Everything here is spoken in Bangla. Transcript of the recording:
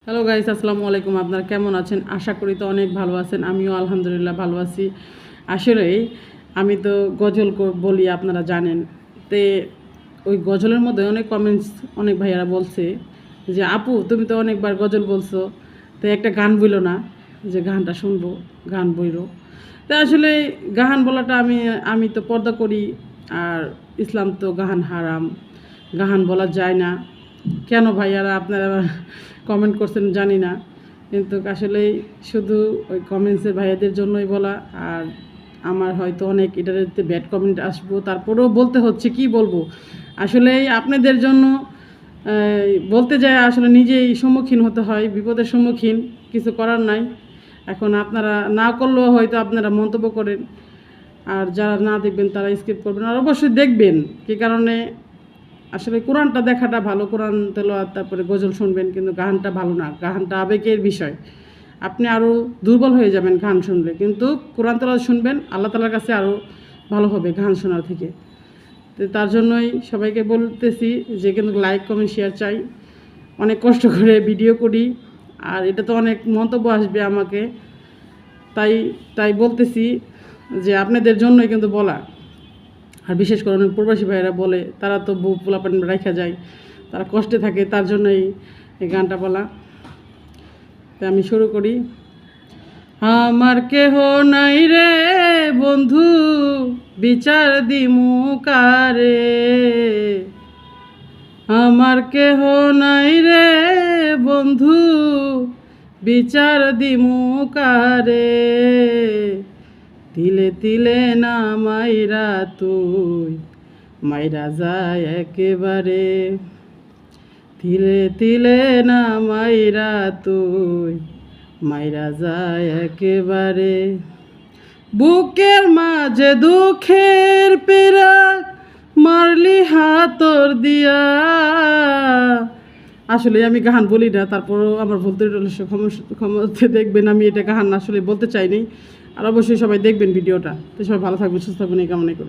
হ্যালো গাইস, আসসালামু আলাইকুম। আপনারা কেমন আছেন? আশা করি তো অনেক ভালো আছেন। আমিও আলহামদুলিল্লাহ ভালো আছি। আসলে আমি তো গজল বলি, আপনারা জানেন। তে ওই গজলের মধ্যে অনেক কমেন্টস, অনেক ভাইয়ারা বলছে যে আপু তুমি তো অনেকবার গজল বলছো, তো একটা গান বইলো না, যে গানটা শুনবো, গান বইলো। তো আসলে গান বলাটা আমি তো পর্দা করি, আর ইসলাম তো গান হারাম, গান বলা যায় না। কেন ভাইয়ারা আপনারা কমেন্ট করছেন জানি না, কিন্তু আসলেই শুধু ওই কমেন্টসের ভাইয়াদের জন্যই বলা। আর আমার হয়তো অনেক এটাতে ব্যাড কমেন্ট আসবো, তারপরেও বলতে হচ্ছে, কি বলবো। আসলে আপনাদের জন্য বলতে যায়, আসলে নিজেই সম্মুখীন হতে হয়, বিপদের সম্মুখীন, কিছু করার নাই। এখন আপনারা না করলেও হয়তো আপনারা মন্তব্য করেন, আর যারা না দেখবেন তারা স্কিপ করবেন, আর অবশ্যই দেখবেন। কী কারণে? আসলে কোরআনটা দেখাটা ভালো, কোরআন তেলাওয়াত, তারপরে গজল শুনবেন, কিন্তু গানটা ভালো না। গানটা আবেগের বিষয়, আপনি আরও দুর্বল হয়ে যাবেন গান শুনলে। কিন্তু কোরআন তেলাওয়াত শুনবেন, আল্লাহ তাআলার কাছে আরও ভালো হবে গান শোনার থেকে। তো তার জন্যই সবাইকে বলতেছি যে কিন্তু লাইক কমেন্ট শেয়ার চাই। অনেক কষ্ট করে ভিডিও করি, আর এটা তো অনেক মন্তব্য আসবে আমাকে, তাই তাই বলতেছি যে আপনাদের জন্যই কিন্তু বলা। আর বিশেষ করে অনেক প্রবাসী ভাইয়েরা বলে, তারা তো বউ পোলাপান রাখা যায়, তারা কষ্টে থাকে, তার জন্যই এই গানটা বলা। তাই আমি শুরু করি। আমার কেহ নাই রে বন্ধু, বিচার দিমু কারে। আমার কেহ নাই রে বন্ধু, বিচার দিমু কারে। তিলে তিলে না মাইরা তুই মাইরা যায় একেবারে। তিলে তিলে না মাইরা তুই মাইরা যায় একেবারে। বুকের মাঝে দুঃখের পীড়া মারলি হাতর দিয়া। আসলে আমি গান বলি না, তারপরও আমার বলতে ক্ষমতা দেখবেন, আমি এটা গান আসলে বলতে চাইনি। আর অবশ্যই সবাই দেখবেন ভিডিওটা। তো সবাই ভালো থাকবেন, সুস্থ থাকবেন, এই কামনা করি।